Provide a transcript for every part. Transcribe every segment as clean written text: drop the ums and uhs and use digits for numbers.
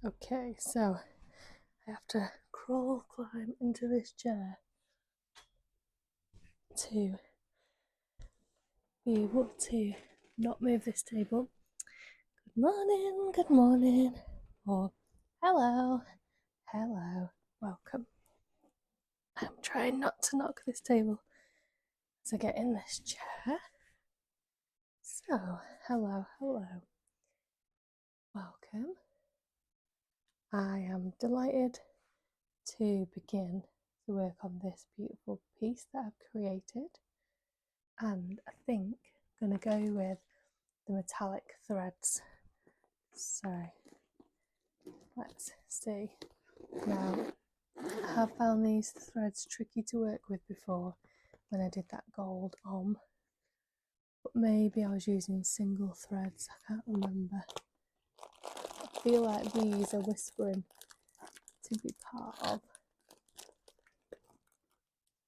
Okay, so I have to climb into this chair to be able to not move this table. Good morning, or hello, welcome. I'm trying not to knock this table as I get in this chair. So, hello, welcome. I am delighted to begin to work on this beautiful piece that I've created, and I think I'm going to go with the metallic threads. So let's see. Now, I have found these threads tricky to work with before when I did that gold but maybe I was using single threads, I can't remember. I feel like these are whispering to be part of.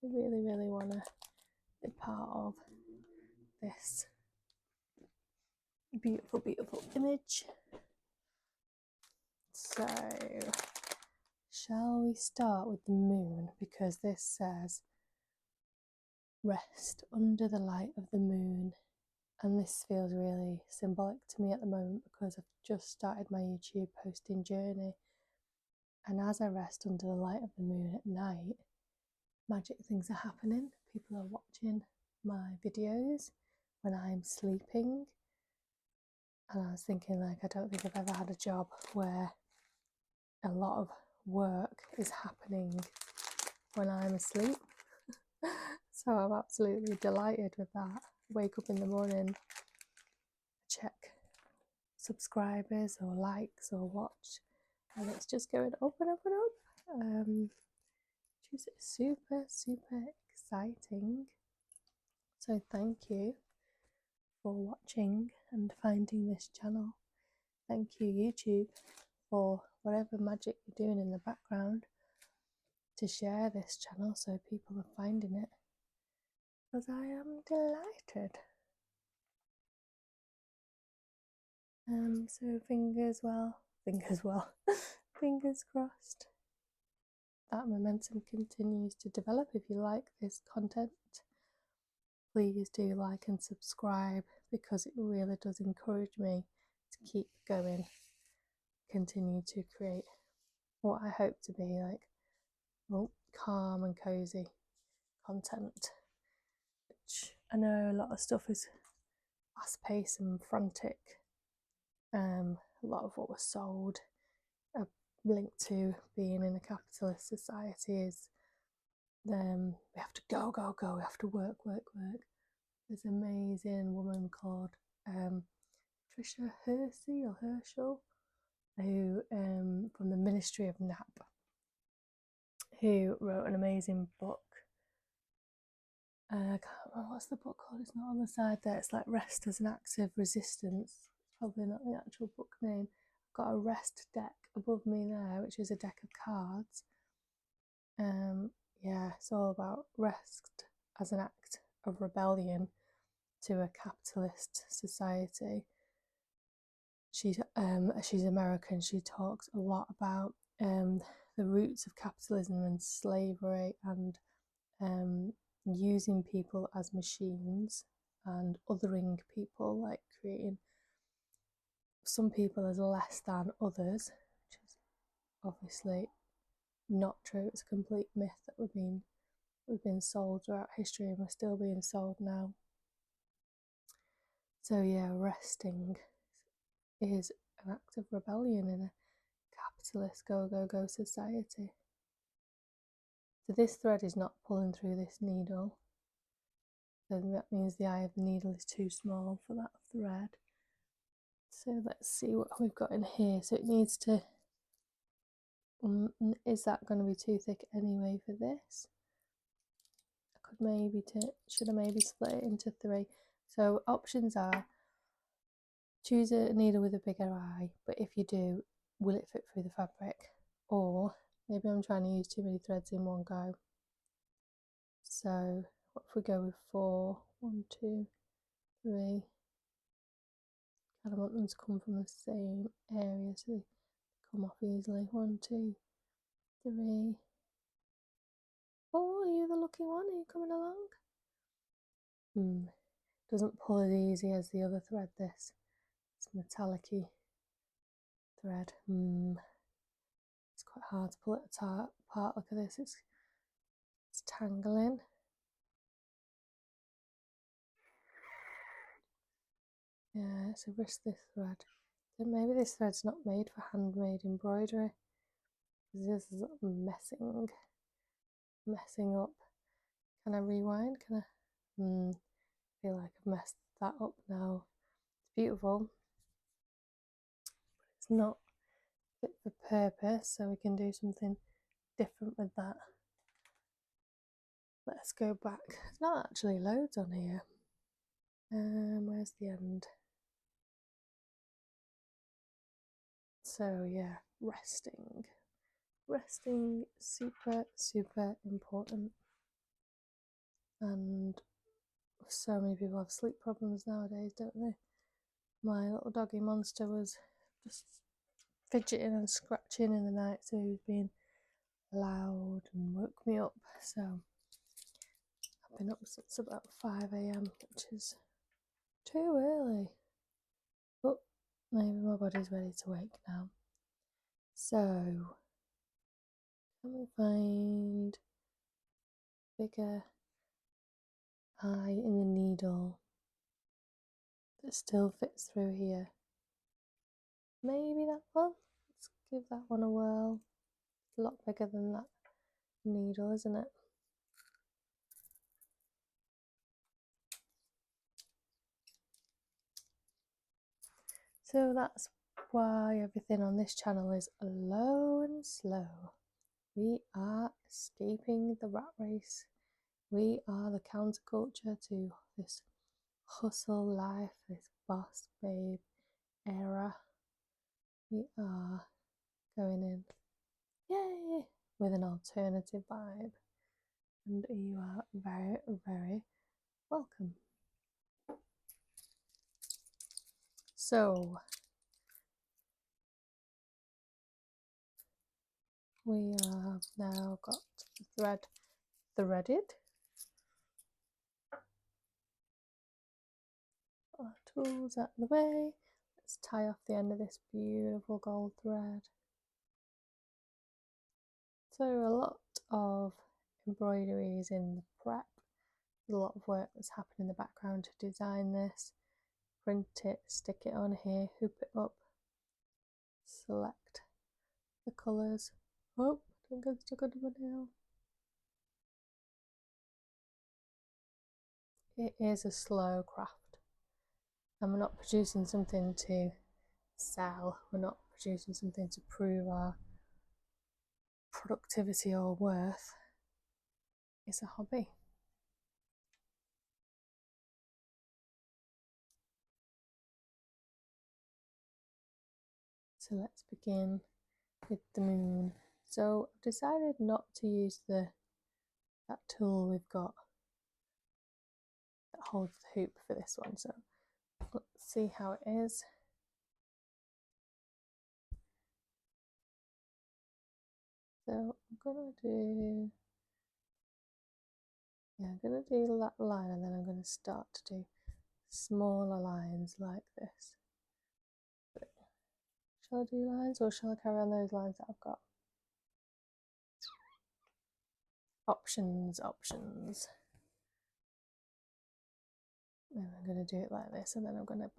I really want to be part of this beautiful image. So, shall we start with the moon? Because this says rest under the light of the moon, and this feels really symbolic to me at the moment because I've just started my YouTube posting journey, and as I rest under the light of the moon at night, magic things are happening. People are watching my videos when I'm sleeping, and I was thinking, like, I don't think I've ever had a job where a lot of work is happening when I'm asleep. So I'm absolutely delighted with that. Wake up in the morning, check subscribers or likes or watch, and it's just going up and up and up, which is super exciting. So thank you for watching and finding this channel. Thank you, YouTube, for whatever magic you're doing in the background to share this channel so people are finding it, because I am delighted. So fingers crossed that momentum continues to develop. If you like this content, please do like and subscribe, because it really does encourage me to keep going, continue to create what I hope to be like calm and cozy content, which I know a lot of stuff is fast paced and frantic. A lot of what was sold linked to being in a capitalist society is we have to go, we have to work. There's an amazing woman called Tricia Hersey or Herschel, who from the Ministry of Nap, who wrote an amazing book. I can't remember what's the book called. It's not on the side there. It's like Rest as an Act of Resistance. It's probably not the actual book name. I've got a rest deck above me there, which is a deck of cards. Yeah, it's all about rest as an act of rebellion to a capitalist society. She's American. She talks a lot about the roots of capitalism and slavery, and using people as machines and othering people, like creating some people as less than others, which is obviously not true. It's a complete myth that we've been sold throughout history, and we're still being sold now. So yeah, resting is an act of rebellion in a capitalist go society. So this thread is not pulling through this needle, so that means the eye of the needle is too small for that thread. So let's see what we've got in here. So it needs to, is that going to be too thick anyway for this? I could maybe, should I maybe split it into 3? So options are, choose a needle with a bigger eye, but if you do, will it fit through the fabric? Or maybe I'm trying to use too many threads in one go. So what if we go with 4? 1, 2, 3. I don't want them to come from the same area, so they come off easily. 1, 2, 3, 4. Are you the lucky one? Are you coming along? Doesn't pull as easy as the other thread, this. It's metallic-y thread. It's quite hard to pull it apart. Look at this, it's tangling. Yeah, it's a risk, this thread. Then maybe this thread's not made for handmade embroidery. This is messing up. Can I rewind? Can I? Feel like I've messed that up now. It's beautiful, but it's not fit for purpose, so we can do something different with that. Let's go back. There's not actually loads on here. Where's the end? So yeah, resting. Resting, super important. And so many people have sleep problems nowadays, don't they? My little doggy monster was just fidgeting and scratching in the night, so he was being loud and woke me up. So I've been up since about 5 AM, which is too early, but maybe my body's ready to wake now. So can we find bigger eye in the needle that still fits through here? Maybe that one. Let's give that one a whirl. It's a lot bigger than that needle, isn't it? So that's why everything on this channel is low and slow. We are escaping the rat race. We are the counterculture to this hustle life, this boss babe era. We are going in, yay, with an alternative vibe. And you are very, very welcome. So we have now got the thread threaded. Our tools out of the way. Let's tie off the end of this beautiful gold thread. So a lot of embroidery is in the prep. There's a lot of work that's happened in the background to design this. Print it, stick it on here, hoop it up, select the colours. Oh, don't get stuck under my nail. It is a slow craft, and we're not producing something to sell. We're not producing something to prove our productivity or worth. It's a hobby. So let's begin with the moon. So I've decided not to use that tool we've got that holds the hoop for this one. So let's see how it is. So I'm gonna do that line, and then I'm going to start to do smaller lines like this. Shall I do lines, or shall I carry on those lines that I've got? Options. And I'm going to do it like this, and then I'm going to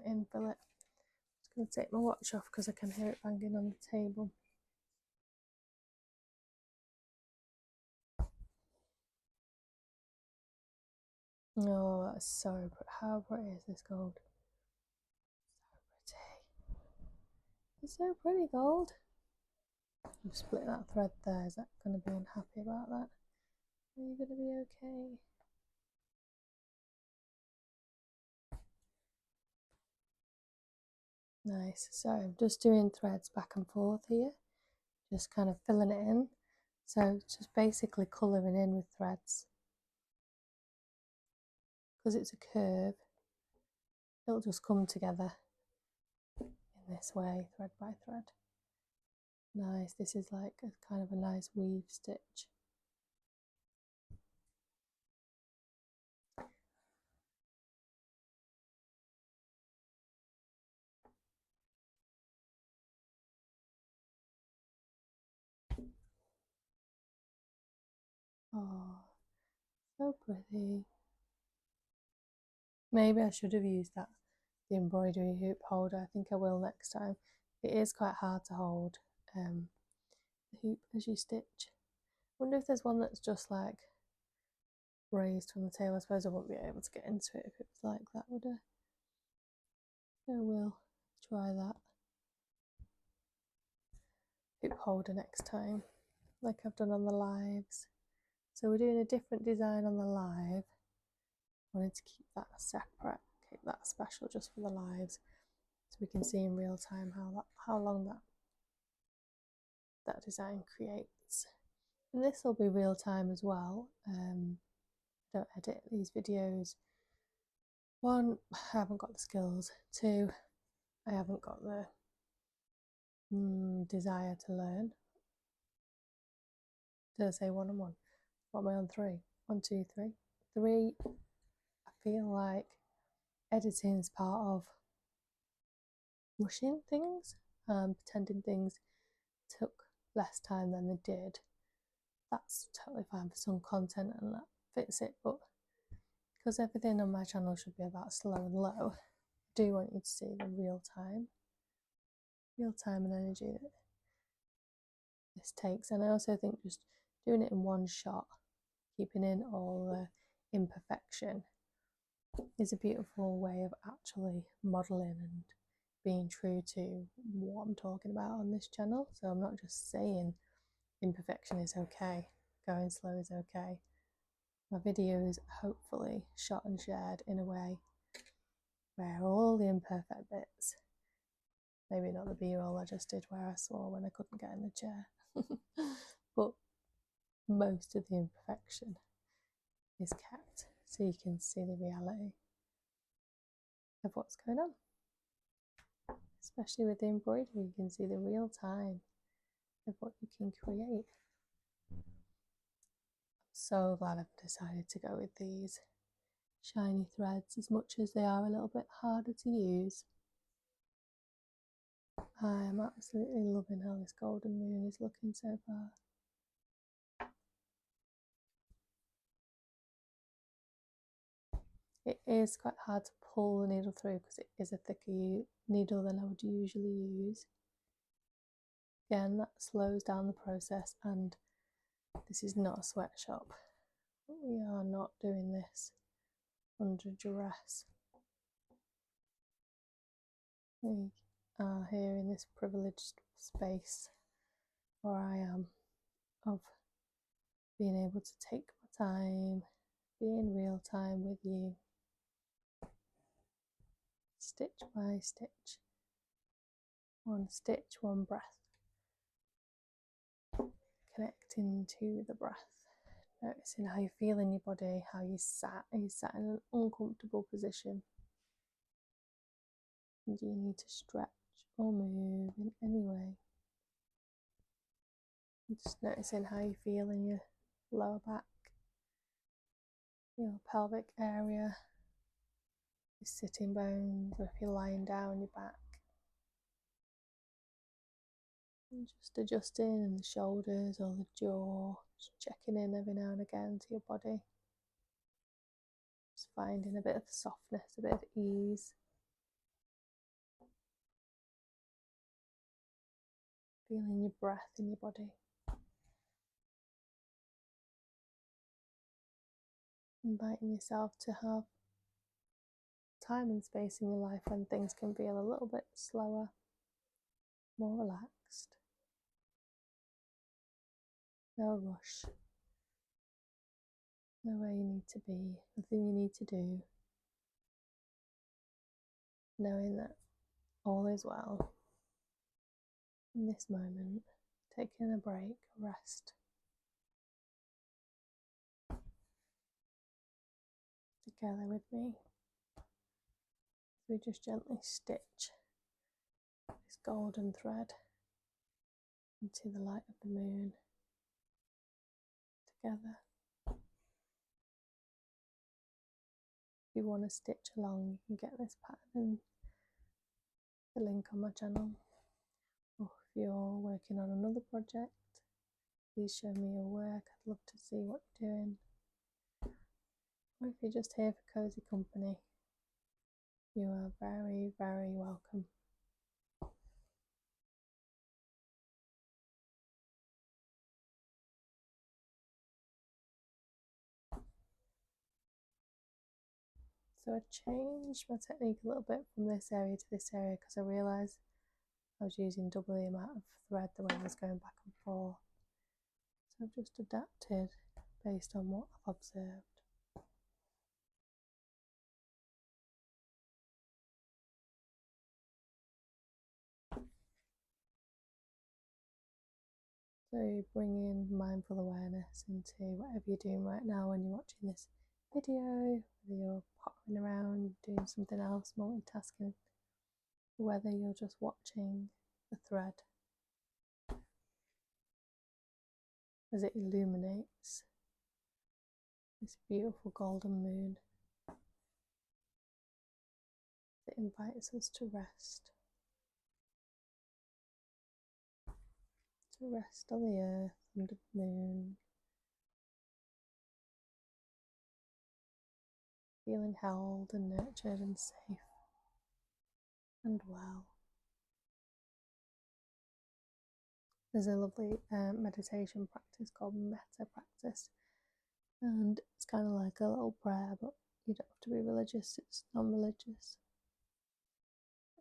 infill it. I'm just going to take my watch off because I can hear it banging on the table. Oh, that's so pretty. How pretty is this gold? So pretty. It's so pretty, gold. I've split that thread there. Is that going to be unhappy about that? Are you going to be okay? Nice. So I'm just doing threads back and forth here, just kind of filling it in. So just basically colouring in with threads. Because it's a curve, it'll just come together in this way, thread by thread. nice. This is like a kind of a nice weave stitch. Oh, so pretty. Maybe I should have used the embroidery hoop holder. I think I will next time. It is quite hard to hold the hoop as you stitch. I wonder if there's one that's just like raised from the tail. I suppose I won't be able to get into it if it was like that, would I? So we'll try that hoop holder next time, like I've done on the lives. So we're doing a different design on the live. I wanted to keep that separate, keep that special just for the lives, so we can see in real time how long that design creates. And this will be real time as well. I don't edit these videos. One, I haven't got the skills. Two, I haven't got the desire to learn. Did I say one and one? What am I on? Three? 1, 2, 3. 3, I feel like editing is part of rushing things and pretending things took less time than they did. That's totally fine for some content and that fits it, but because everything on my channel should be about slow and low, I do want you to see the real time and energy that this takes. And I also think just doing it in one shot, keeping in all the imperfection, is a beautiful way of actually modelling and being true to what I'm talking about on this channel. So I'm not just saying imperfection is okay, going slow is okay. My videos hopefully shot and shared in a way where all the imperfect bits, maybe not the b-roll I just did where I swore when I couldn't get in the chair, but most of the imperfection is kept so you can see the reality of what's going on. Especially with the embroidery, you can see the real time of what you can create. I'm so glad I've decided to go with these shiny threads, as much as they are a little bit harder to use. I am absolutely loving how this golden moon is looking so far. It is quite hard to pull the needle through because it is a thicker needle than I would usually use. Again, that slows down the process, and this is not a sweatshop. We are not doing this under duress. We are here in this privileged space where I am, of being able to take my time, be in real time with you, stitch by stitch, one stitch, one breath, connecting to the breath, noticing how you feel in your body, how you sat. Are you sat in an uncomfortable position? Do you need to stretch or move in any way? Just noticing how you feel in your lower back, your pelvic area, your sitting bones, or if you're lying down, your back. And just adjusting in the shoulders or the jaw, just checking in every now and again to your body. Just finding a bit of softness, a bit of ease. Feeling your breath in your body. Inviting yourself to have time and space in your life when things can feel a little bit slower, more relaxed. No rush. Know where you need to be, nothing you need to do. Knowing that all is well. In this moment, taking a break, rest. Together with me. We just gently stitch this golden thread into the light of the moon together. If you want to stitch along, you can get this pattern in the link on my channel. Or if you're working on another project, please show me your work. I'd love to see what you're doing. Or if you're just here for cozy company, you are very, very welcome. So I changed my technique a little bit from this area to this area because I realised I was using double the amount of thread the way I was going back and forth. So I've just adapted based on what I've observed. So you bring in mindful awareness into whatever you're doing right now when you're watching this video, whether you're pottering around, doing something else, multitasking, whether you're just watching the thread as it illuminates this beautiful golden moon. It invites us to rest on the earth, under the moon, feeling held and nurtured and safe and well. There's a lovely meditation practice called metta practice, and it's kind of like a little prayer, but you don't have to be religious, it's non-religious.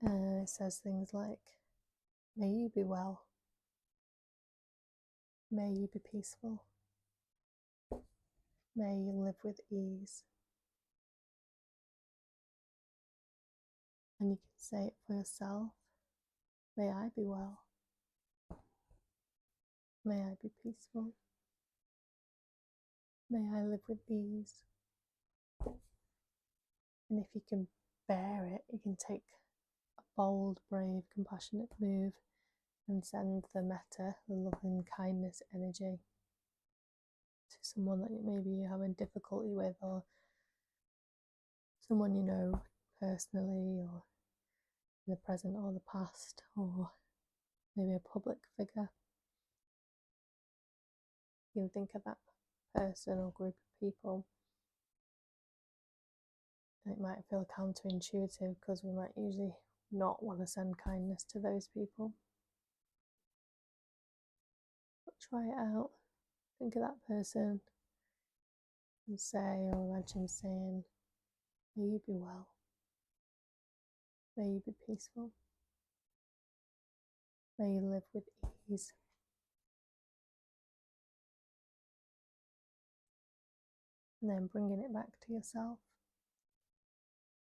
It says things like, may you be well, may you be peaceful, may you live with ease. And you can say it for yourself, may I be well, may I be peaceful, may I live with ease. And if you can bear it, you can take a bold, brave, compassionate move and send the metta, the loving kindness energy, to someone that maybe you're having difficulty with, or someone you know personally, or in the present or the past, or maybe a public figure. You can think of that person or group of people. It might feel counterintuitive because we might usually not want to send kindness to those people. But try it out. Think of that person and say, or imagine saying, may you be well, may you be peaceful, may you live with ease. And then bringing it back to yourself.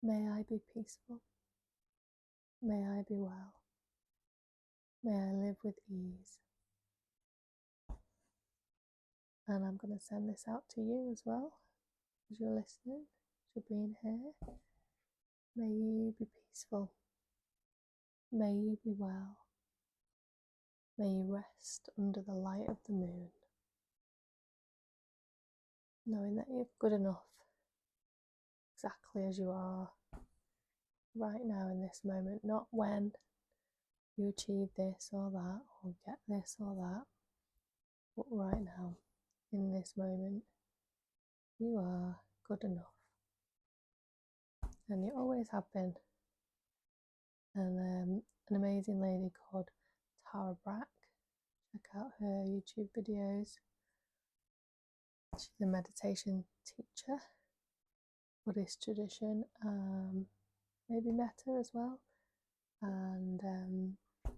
May I be peaceful, may I be well, may I live with ease. And I'm going to send this out to you as well, as you're listening, as you're being here. May you be peaceful, may you be well, may you rest under the light of the moon, knowing that you're good enough exactly as you are right now in this moment, not when you achieve this or that or get this or that, but right now in this moment you are good enough, and you always have been. And an amazing lady called Tara Brach, check out her YouTube videos. She's a meditation teacher, Buddhist tradition, maybe metta as well, and a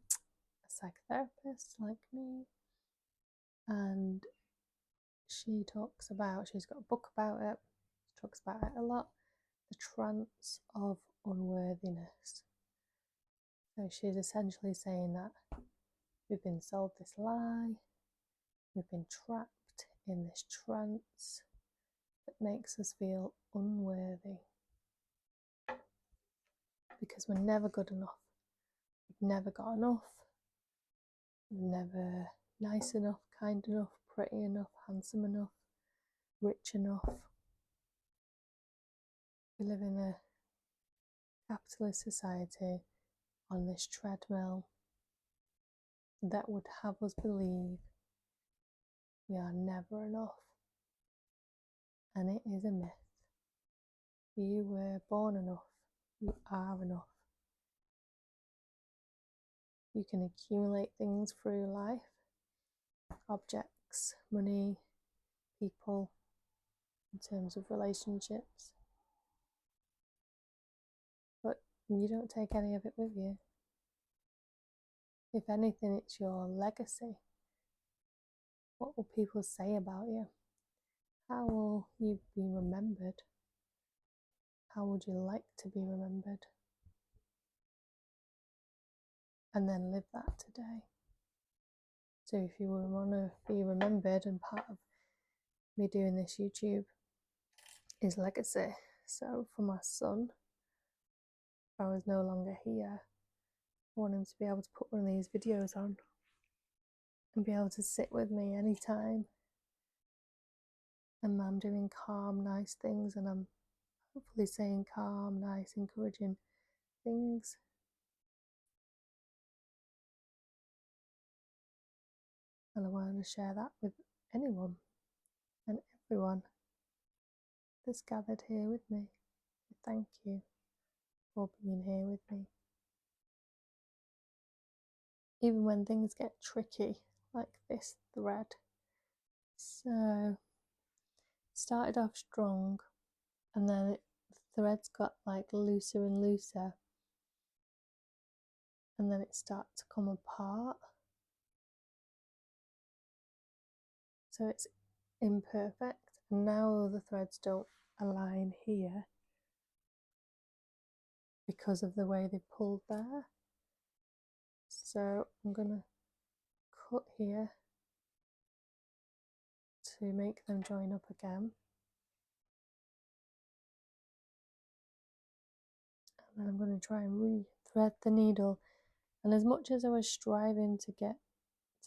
psychotherapist like me. And she's got a book about it, she talks about it a lot, the trance of unworthiness. So she's essentially saying that we've been sold this lie, we've been trapped in this trance that makes us feel unworthy because we're never good enough, we've never got enough, never nice enough, kind enough, pretty enough, handsome enough, rich enough. We live in a capitalist society on this treadmill that would have us believe we are never enough. And it is a myth. You were born enough. You are enough. You can accumulate things through life, objects, money, people, in terms of relationships. But you don't take any of it with you. If anything, it's your legacy. What will people say about you? How will you be remembered? How would you like to be remembered? And then live that today. So if you want to be remembered, and part of me doing this YouTube is legacy. So for my son, if I was no longer here, I want him to be able to put one of these videos on and be able to sit with me anytime. And I'm doing calm, nice things, and I'm hopefully saying calm, nice, encouraging things. And I want to share that with anyone and everyone that's gathered here with me. Thank you for being here with me. Even when things get tricky, like this thread. So, it started off strong, and then the threads got like looser and looser, and then it started to come apart. So it's imperfect, and now the threads don't align here because of the way they pulled there. So I'm going to cut here to make them join up again. And then I'm going to try and re-thread the needle. And as much as I was striving to get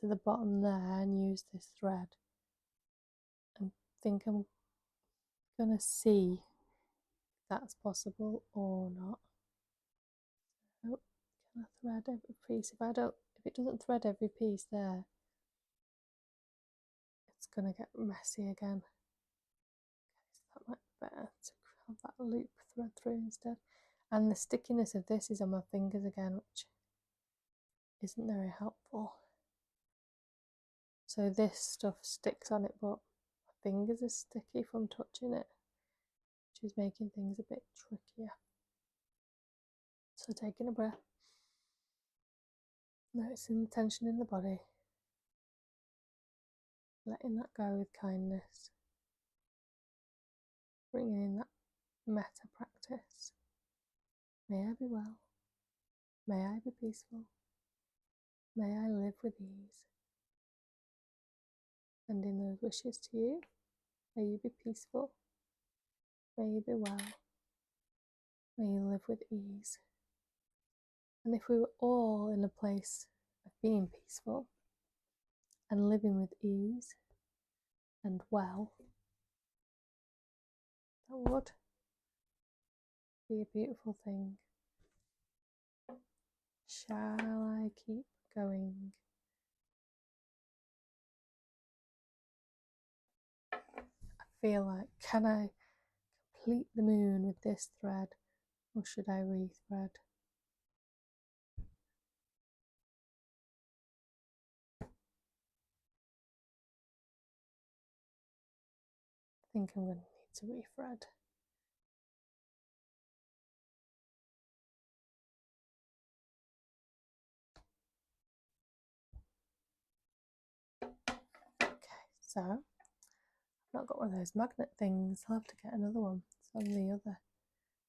to the bottom there and use this thread, I think I'm going to see if that's possible or not. So can I thread every piece? If it doesn't thread every piece there, it's going to get messy again. Okay, so that might be better to have that loop thread through instead. And the stickiness of this is on my fingers again, which isn't very helpful. So this stuff sticks on it, but my fingers are sticky from touching it, which is making things a bit trickier. So taking a breath, noticing the tension in the body, letting that go with kindness, bringing in that metta practice. May I be well, may I be peaceful, may I live with ease. Sending those wishes to you. May you be peaceful, may you be well, may you live with ease. And if we were all in a place of being peaceful and living with ease and well, that would be a beautiful thing. Shall I keep going? I feel like, can I complete the moon with this thread, or should I re-thread? I think I'm going to need to re-thread. Okay, so I've not got one of those magnet things. I'll have to get another one. It's on the other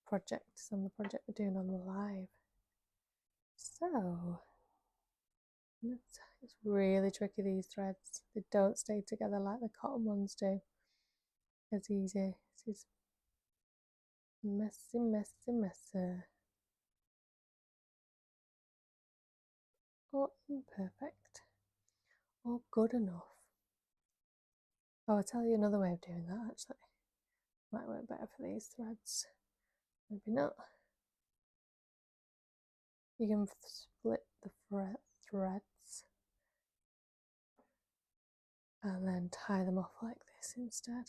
project. It's on the project we're doing on the live. So it's really tricky, these threads. They don't stay together like the cotton ones do. It's easy. This is messy, messy, messy. Or imperfect. good enough. Oh, I'll tell you another way of doing that actually. Might work better for these threads. Maybe not. You can split the threads and then tie them off like this instead.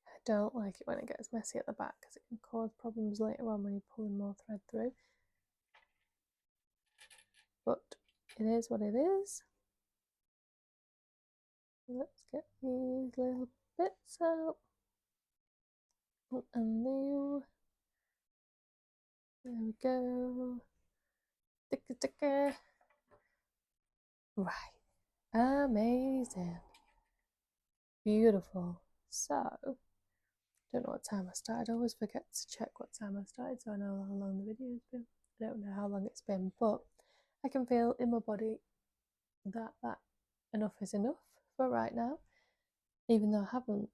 I don't like it when it gets messy at the back because it can cause problems later on when you're pulling more thread through. But it is what it is. Let's get these little bits out. And new. There we go. Ticka. Right. Amazing. Beautiful. So, don't know what time I started. I always forget to check what time I started so I know how long the video's been. I don't know how long it's been, but I can feel in my body that enough is enough for right now, even though I haven't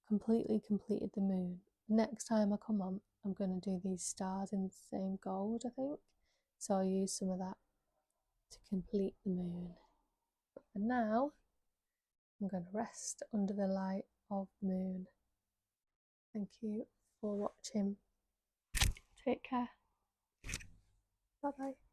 completely completed the moon. Next time I come on, I'm going to do these stars in the same gold, I think, so I'll use some of that to complete the moon. But for now, I'm going to rest under the light of the moon. Thank you for watching. Take care. Bye bye.